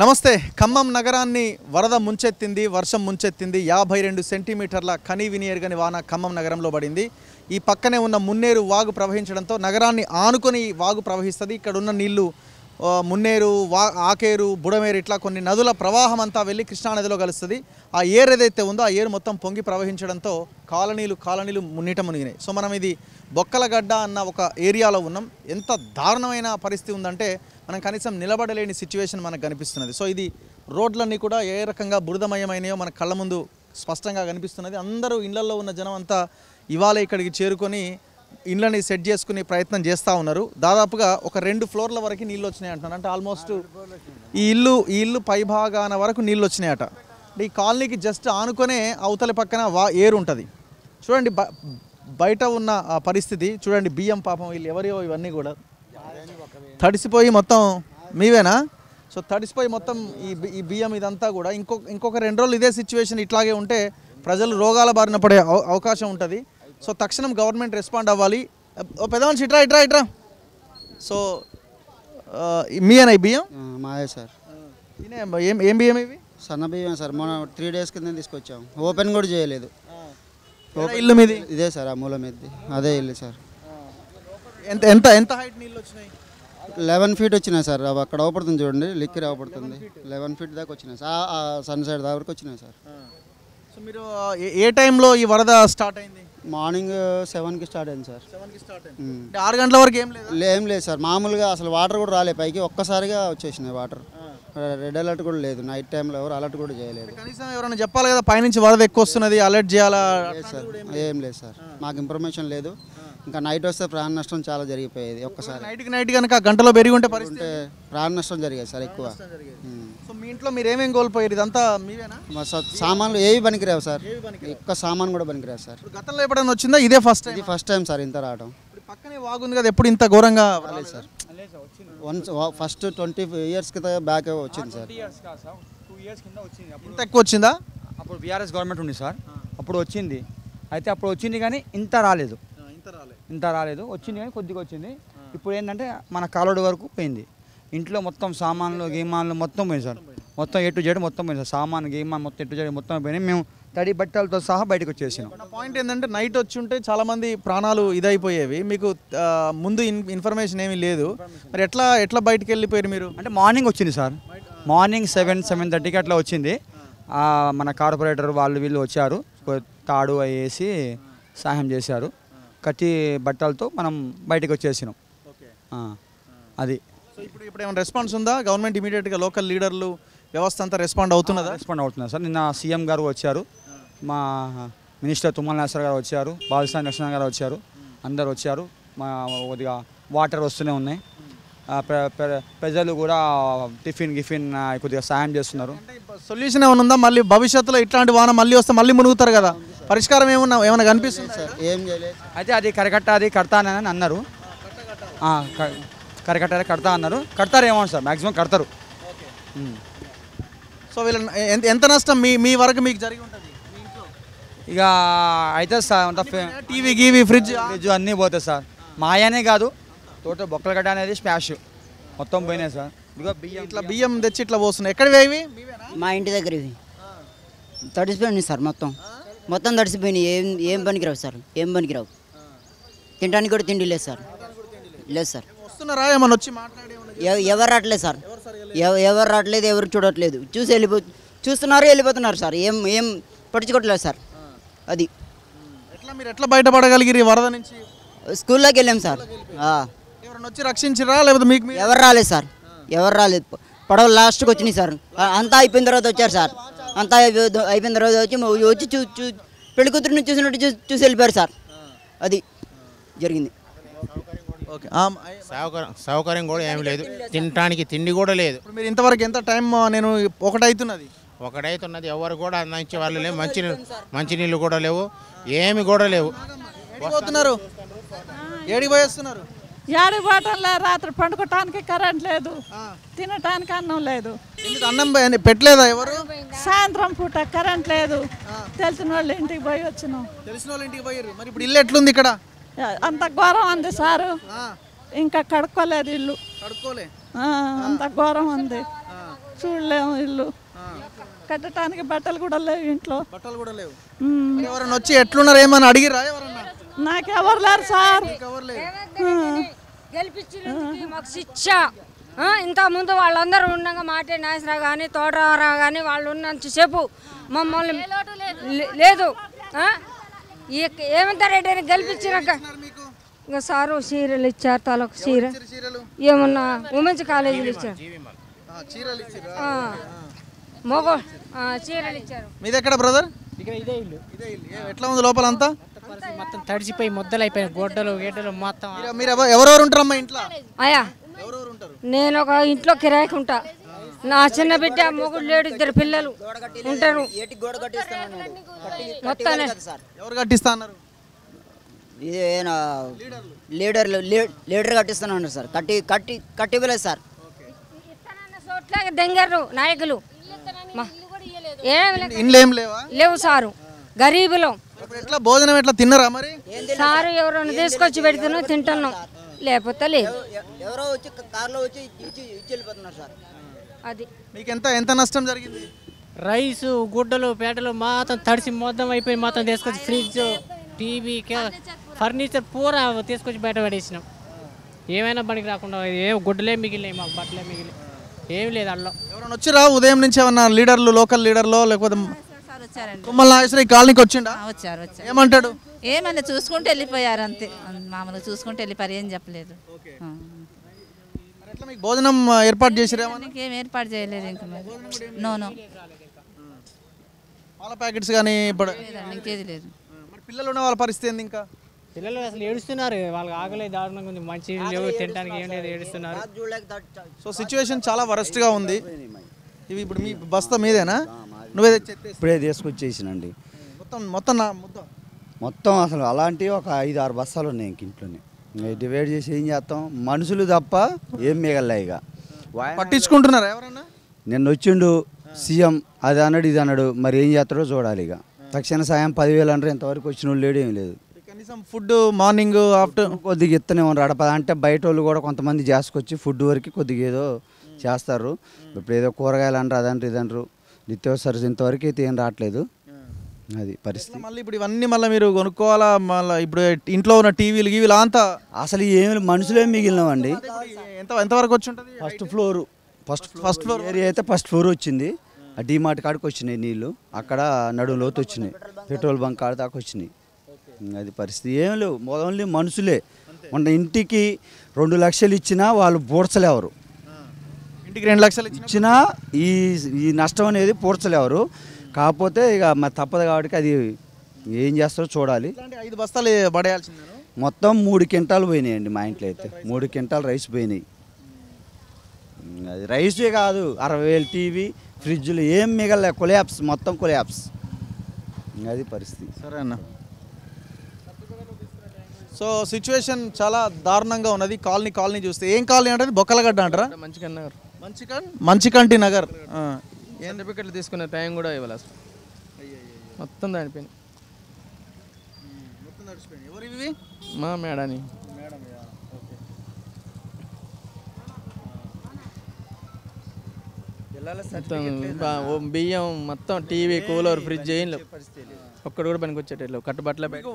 నమస్తే. ఖమ్మం నగరాన్ని వరద ముంచెత్తింది, వర్షం ముంచెత్తింది. 52 సెంటీమీటర్ల కని వినియర్గని వాన ఖమ్మం నగరంలో పడింది. ఈ పక్కనే ఉన్న మున్నేరు వాగు ప్రవహించడంతో నగరాన్ని ఆనుకొని వాగు ప్రవహిస్తుంది. ఇక్కడ ఉన్న నీళ్లు మున్నేరు, ఆకేరు, బుడమేరు ఇట్లా కొన్ని నదుల ప్రవాహం అంతా వెళ్ళి కృష్ణానదిలో కలుస్తుంది. ఆ ఏరు ఏదైతే ఉందో ఆ ఏరు మొత్తం పొంగి ప్రవహించడంతో కాలనీలు మున్నీట మునిగినాయి. సో మనం ఇది బొక్కలగడ్డ అన్న ఒక ఏరియాలో ఉన్నాం. ఎంత దారుణమైన పరిస్థితి ఉందంటే మనం కనీసం నిలబడలేని సిచ్యువేషన్ మనకు కనిపిస్తున్నది. సో ఇది రోడ్లన్నీ కూడా ఏ రకంగా బురదమయమైనయో మన కళ్ళ ముందు స్పష్టంగా కనిపిస్తున్నది. అందరూ ఇళ్లలో ఉన్న జనం అంతా ఇవాళ ఇక్కడికి చేరుకొని ఇళ్ళని సెట్ చేసుకునే ప్రయత్నం చేస్తూ ఉన్నారు. దాదాపుగా ఒక 2 ఫ్లోర్ల వరకు నీళ్ళు వచ్చినాయి అంటున్నారు. అంటే ఆల్మోస్ట్ ఈ ఇల్లు పైభాగాన వరకు నీళ్ళు వచ్చినాయట. ఈ కాలనీకి జస్ట్ ఆనుకొనే అవతలి పక్కన ఏరు ఉంటుంది. చూడండి బయట ఉన్న పరిస్థితి చూడండి. బియ్యం పాపం వీళ్ళు ఎవరియో ఇవన్నీ కూడా తడిసిపోయి మొత్తం మీవేనా? సో తడిసిపోయి మొత్తం ఈ బియ్యం ఇదంతా కూడా ఇంకొక 2 రోజులు ఇదే సిచ్యువేషన్ ఇట్లాగే ఉంటే ప్రజలు రోగాల బారిన పడే అవకాశం ఉంటుంది. సో తక్షణం గవర్నమెంట్ రెస్పాండ్ అవ్వాలి. పెద్దమనిషి ఇట్రా. సో మీయేనా ఈ బియ్యం? మాదే సార్. ఏం బియ్యం ఇవి? సన్న బియ్యం సార్. మొన్న 3 డేస్ కింద తీసుకొచ్చాం. ఓపెన్ కూడా చేయలేదు. ఇల్లు మీది? ఇదే సార్, ఆ మూల మీది అదే ఇల్లు సార్. ఎంత హైట్ నీళ్ళు వచ్చినాయి? 11 ఫీట్ వచ్చినాయి సార్. అవి అక్కడ అవపడుతుంది చూడండి, లిక్కి అవపడుతుంది. 11 ఫీట్ దాకా వచ్చినాయి సార్. సన్ సైడ్ దాకా వరకు వచ్చినాయి సార్. సో మీరు ఏ టైంలో ఈ వరద స్టార్ట్ అయింది? మార్నింగ్ 7కి స్టార్ట్ అయింది సార్. 6 గంటల వరకు ఏం లేదు సార్. మామూలుగా అసలు వాటర్ కూడా రాలే పైకి. ఒక్కసారిగా వచ్చేసినాయి వాటర్. రెడ్ అలర్ట్ కూడా లేదు. నైట్ టైంలో ఎవరు అలర్ట్ కూడా చేయలేదు. కనీసం ఎవరైనా చెప్పాలి కదా, పైనుంచి వరద ఎక్కువ వస్తున్నది, అలర్ట్ చేయాలా? సార్ ఏం లేదు సార్, మాకు ఇన్ఫర్మేషన్ లేదు. ఇంకా నైట్ వస్తే ప్రాణ నష్టం చాలా జరిగిపోయేది. ఒక్కసారి నైట్ కనుక గంటలో పెరిగి ఉంటే ప్రాణ నష్టం జరిగేది సార్ ఎక్కువ. సో మీ ఇంట్లో మీరు ఏమేమి కోల్పోయారు? ఇదంతా మీవేనా? సామాన్లు ఏవి పనికిరావు సార్. ఒక్క సామాన్ కూడా పనికిరావు సార్. గతంలో ఎప్పుడైనా వచ్చిందా? ఇదే ఫస్ట్ టైం సార్ ఇంత రావడం. పక్కనే వాగుంది కదా, ఎప్పుడు ఇంత ఘోరంగా రాలేదు సార్. ఫస్ట్ 20 years కింద బ్యాక్ వచ్చింది సార్. 2 years కింద వచ్చింది. ఇంత ఎక్కువ వచ్చిందా? అప్పుడు బీఆర్ఎస్ గవర్నమెంట్ ఉంది సార్. అప్పుడు వచ్చింది. అయితే అప్పుడు వచ్చింది కానీ ఇంత రాలేదు. వచ్చింది కానీ కొద్దిగా వచ్చింది. ఇప్పుడు ఏంటంటే మన కాలువడి వరకు పోయింది. ఇంట్లో మొత్తం సామాన్లు గీమాన్లు మొత్తం పోయింది సార్. మొత్తం A to Z మొత్తం పోయింది సార్. సామాన్ గీమాన్ మొత్తం A to Z మొత్తం పోయినాయి. మేము తడి బట్టలతో సహా బయటకు వచ్చేసినాం. పాయింట్ ఏంటంటే నైట్ వచ్చి ఉంటే చాలామంది ప్రాణాలు ఇదైపోయేవి. మీకు ముందు ఇన్ఫర్మేషన్ ఏమీ లేదు. మరి ఎట్లా బయటకు వెళ్ళిపోయారు మీరు? అంటే మార్నింగ్ వచ్చింది సార్. మార్నింగ్ 7-7:30కి అట్లా వచ్చింది. మన కార్పొరేటర్ వాళ్ళు వీళ్ళు వచ్చారు. తాడు వేసి సహాయం చేశారు. కట్టి బట్టలతో మనం బయటకు వచ్చేసినాం. అది. సో ఇప్పుడు ఏమైనా రెస్పాన్స్ ఉందా? గవర్నమెంట్ ఇమీడియట్గా లోకల్ లీడర్లు వ్యవస్థ అంతా రెస్పాండ్ అవుతున్నదా? రెస్పాండ్ అవుతున్నారు సార్. నిన్న సీఎం గారు వచ్చారు, మా మినిస్టర్ తుమ్మల నాసర్ గారు వచ్చారు, బాలసాని లక్ష్మణ్ గారు వచ్చారు, అందరు వచ్చారు. మా కొద్దిగా వాటర్ వస్తూనే ఉన్నాయి. ప్రజలు కూడా టిఫిన్ కొద్దిగా సాయం చేస్తున్నారు. సొల్యూషన్ ఏమైనా ఉందా? మళ్ళీ భవిష్యత్తులో ఇట్లాంటి వాన మళ్ళీ వస్తే మళ్ళీ మునుగుతారు కదా, పరిష్కారం ఏమైనా కనిపిస్తుంది సార్? ఏం చేయలేదు. అయితే అది అది కడతానని అన్నారు. కడతా అన్నారు. కడతారేమో సార్, మ్యాక్సిమం కడతారు. సో వీళ్ళని ఎంత నష్టం మీ వరకు మీకు జరిగి ఉంటుంది? ఇక అయితే సార్ టీవీ ఫ్రిడ్జ్ అన్నీ పోతాయి సార్. మాయనే కాదు, టోటల్ బొక్కలగడ్డ అనేది స్మాష్ మొత్తం పోయినాయి సార్. బియ్యం తెచ్చి ఇట్లా పోస్తున్నాయి. ఎక్కడివి? మా ఇంటి దగ్గర ఇవి తడిసిపోయినాయి సార్. మొత్తం తడిసిపోయినాయి. ఏం పనికిరావు సార్. పనికిరావు. తినడానికి కూడా తిండి లేదు సార్. వస్తున్నారా ఏమన్నా వచ్చి మాట్లాడి? ఎవరు రావట్లేదు సార్. ఎవరు రావట్లేదు, ఎవరు చూడట్లేదు. చూస్తున్నారు, వెళ్ళిపోతున్నారు సార్. ఏం పట్టించుకోవట్లేదు సార్. అది మీరు ఎట్లా బయటపడగలిగిరి వరద నుంచి? స్కూల్లోకి వెళ్ళాం సార్. ఎవరైనా వచ్చి రక్షించిరా లేకపోతే మీకు? ఎవరు రాలేదు సార్. పడవ లాస్ట్కి వచ్చినాయి సార్. అంతా అయిపోయిన తర్వాత వచ్చారు సార్. అంతా అయిపోయిన తర్వాత వచ్చి పెళ్లి కూతురుని చూసినట్టు చూసి వెళ్ళిపోయారు సార్. అది జరిగింది. సౌకర్యం కూడా ఏమి లేదు. తినడానికి తిండి కూడా లేదు. మీరు ఇంతవరకు ఎంత టైం? నేను ఒకటైతున్నది. ఎవరు కూడా అందించే వాళ్ళు లేవు. మంచినీళ్ళు కూడా లేవు, ఏమి కూడా లేవు. ఏడికి పోయేస్తున్నారు? ఏడికి పోవటంలో రాత్రి పండుకోవటానికి కరెంట్ లేదు, తినటానికి అన్నం లేదు. అన్నం పెట్టలేదా ఎవరు? సాయంత్రం పూట కరెంట్ లేదు. తెలిసిన వాళ్ళ ఇంటికి పోయి వచ్చినాం. తెలిసిన వాళ్ళ ఇంటికి పోయారు. మరి ఇప్పుడు ఇల్లు ఎట్లుంది ఇక్కడ? అంత ఘోరం ఉంది సారు. ఇంకా కడుక్కోలేదు ఇల్లు. కడుక్కోలే? అంత ఘోరం ఉంది. చూడలేము ఇల్లు కట్టడానికి బట్టలు కూడా లేవు ఇంట్లో. బట్టలు కూడా లేవు. ఉమ్. మరి ఎవరైనా వచ్చి ఎట్లున్నారు ఏమని అడిగిరా ఎవరన్నా? నాకెవరు లేరు సార్. ఎవరు లేరు. గెలిపించి మాకు శిక్ష. ఇంత ముందు వాళ్ళందరూ ఉండగా మాటే నాగేశ్వరరావు కానీ తోటరావు కానీ వాళ్ళు ఉన్నంతసేపు మమ్మల్ని లేదు. ఏమంతా రెడ్డి అని గెలిపించినాక ఇంకా సారు చీరలు ఇచ్చారు, తలకు చీర ఏమన్నా ఉమెన్స్ కాలేజీలు ఇచ్చారు, మగ చీరలు ఇచ్చారు. మీది ఎక్కడ బ్రదర్? ఇక్కడ ఇదే ఇల్లు. ఎట్లా ఉంది లోపలంతా? మొత్తం తడిసిపోయి ముద్దలు అయిపోయినాయి, గొడ్డలు గేటలు మొత్తం. మీరు ఎవరెవరు ఉంటారమ్మా ఇంట్లో? అయ్యా నేను ఒక ఇంట్లో కిరాయికి ఉంటా. నా చిన్న బిడ్డ మొగుడు లేడు, 2 పిల్లలు ఉంటారు. మొత్తాన్ని ఎవరు కట్టిస్తా అన్నారు? ఇదేనా లీడర్ కట్టిస్తున్నాను సార్. కట్టివ్వలేదు సార్. దెంగరు నాయకులు ఇండ్లు ఏం లేవా? లేవు సారు, గరీబులం. ఎట్లా భోజనం ఎట్లా తిన్నారా మరి? సారు ఎవరైనా తీసుకొచ్చి పెడుతున్నాం, తింటున్నాం, లేకపోతే లేదు. ఎవరో వచ్చి కార్లో వచ్చి ఇచ్చి వెళ్ళిపోతున్నారు సార్. అది మీకు ఎంత నష్టం జరిగింది? రైసు గుడ్డలు పేటలు మొత్తం తడిసి మొత్తం అయిపోయి మొత్తం తీసుకొచ్చి ఫ్రిడ్జ్, టీవీ, ఫర్నిచర్ పూరా తీసుకొచ్చి బయట పడేసినాం. ఏమైనా పనికి రాకుండా గుడ్డలే మిగిలినాయి, మాకు బట్టలే మిగిలి ఏమి లేదు అల్లో. ఎవరైనా వచ్చిరా ఉదయం నుంచి? ఏమన్నా లీడర్లు, లోకల్ లీడర్లో లేకపోతే తుమ్మల నాగేశ్వర ఈ కాలనీకి వచ్చిండా? వచ్చారు. ఏమంటాడు? ఏమన్నా చూసుకుంటూ వెళ్ళిపోయారు అంతే, మామూలుగా చూసుకుంటూ వెళ్ళిపోయారు, ఏం చెప్పలేదు. ఎట్లా మీకు భోజనం ఏర్పాటు చేసిరా? ఇంకేం ఏర్పాటు చేయలేదు ఇంకా నో పాల ప్యాకెట్స్ కానీ ఇప్పుడు ఇంకేది లేదు. మరి పిల్లలు ఉన్న వాళ్ళ పరిస్థితి ఏంది? ఇంకా పిల్లలు అసలు ఏడుస్తున్నారు, వాళ్ళకి ఆకలి దారుణంగా ఉంది, మంచి లేవు, తినడానికి ఏం లేదు, ఏడుస్తున్నారు. సో సిచ్యువేషన్ చాలా వరస్ట్గా ఉంది. ఇవి ఇప్పుడు మీ బస్తా మీదేనా? నువ్వే ఇప్పుడే తీసుకొచ్చేసినండి. మొత్తం అసలు అలాంటివి ఒక 5-6 బస్తాలు ఉన్నాయి ఇంక ఇంట్లోనే. డివైడ్ చేసి ఏం చేస్తాం, మనుషులు తప్ప ఏం మిగలలే. ఇక పట్టించుకుంటున్నారా ఎవరన్నా? నిన్న వచ్చిండు సీఎం, అది అన్నాడు ఇది అన్నాడు, మరి ఏం చేస్తాడో చూడాలి. ఇక తక్షణ సాయం 10,000 అంటారు, ఎంతవరకు వచ్చిన వాళ్ళు లేడు, ఏం లేదు. కనీసం ఫుడ్ మార్నింగ్ ఆఫ్టర్ కొద్దిగా ఇత్తనే ఉన్నారు అంటే బయట వాళ్ళు కూడా కొంతమంది చేసుకొచ్చి ఫుడ్ వరకు కొద్దిగా ఏదో చేస్తారు. ఇప్పుడు ఏదో కూరగాయలు అంటారు, అదంటారు ఇదంటారు, నిత్యావసర ఇంతవరకు అయితే ఏం రావట్లేదు. అది పరిస్థితి. మళ్ళీ ఇప్పుడు ఇవన్నీ మళ్ళీ మీరు కొనుక్కోవాలా? మళ్ళీ ఇప్పుడు ఇంట్లో ఉన్న టీవీలు అంతా అసలు ఏమి మనుషులే మిగిలినామండి. ఎంతవరకు వచ్చి ఉంటుంది? ఫస్ట్ ఫ్లోర్ ఏరియా అయితే ఫస్ట్ ఫ్లోర్ వచ్చింది. ఆ డీమార్ట్ కాడికి వచ్చినాయి నీళ్ళు, అక్కడ నడుము లోతు వచ్చినాయి, పెట్రోల్ బంక్ కాడ దాకా వచ్చినాయి. అది పరిస్థితి. ఏం లేవు, ఓన్లీ మనుషులే. మొన్న ఇంటికి 2 లక్షలు ఇచ్చినా వాళ్ళు పూడ్చలేవరు. ఇంటికి 2 లక్షలు ఇచ్చినా ఈ నష్టం అనేది పూడ్చలేవరు. కాకపోతే ఇక మరి తప్పదు కాబట్టి అది ఏం చేస్తారో చూడాలి. 5 బస్తాలు పడేయాల్సిందే. మొత్తం 3 క్వింటాలు పోయినాయండి మా ఇంట్లో అయితే. 3 క్వింటాలు రైస్ పోయినాయి. అది రైసే కాదు, 60,000 టీవీ, ఫ్రిడ్జ్లు ఏం మిగలలే, కొలాప్స్, మొత్తం కొలాప్స్. అది పరిస్థితి. సరే అన్న. సో సిచ్యువేషన్ చాలా దారుణంగా ఉన్నది. కాలనీ చూస్తే ఏం కాలనీ అంటే బొక్కలగడ్డ అంటారా? మంచికంటి నగర్. ఏం రిపీట్లు తీసుకునే టైం కూడా ఇవ్వాలి అసలు, మొత్తం దానిపోయింది. ఎవరివి? మా మేడాని. బియ్యం మొత్తం, టీవీ, కూలర్, ఫ్రిడ్జ్ ఏం లేవు, ఒక్కడు కూడా పనికి వచ్చేటట్లు కట్టుబట్టలే.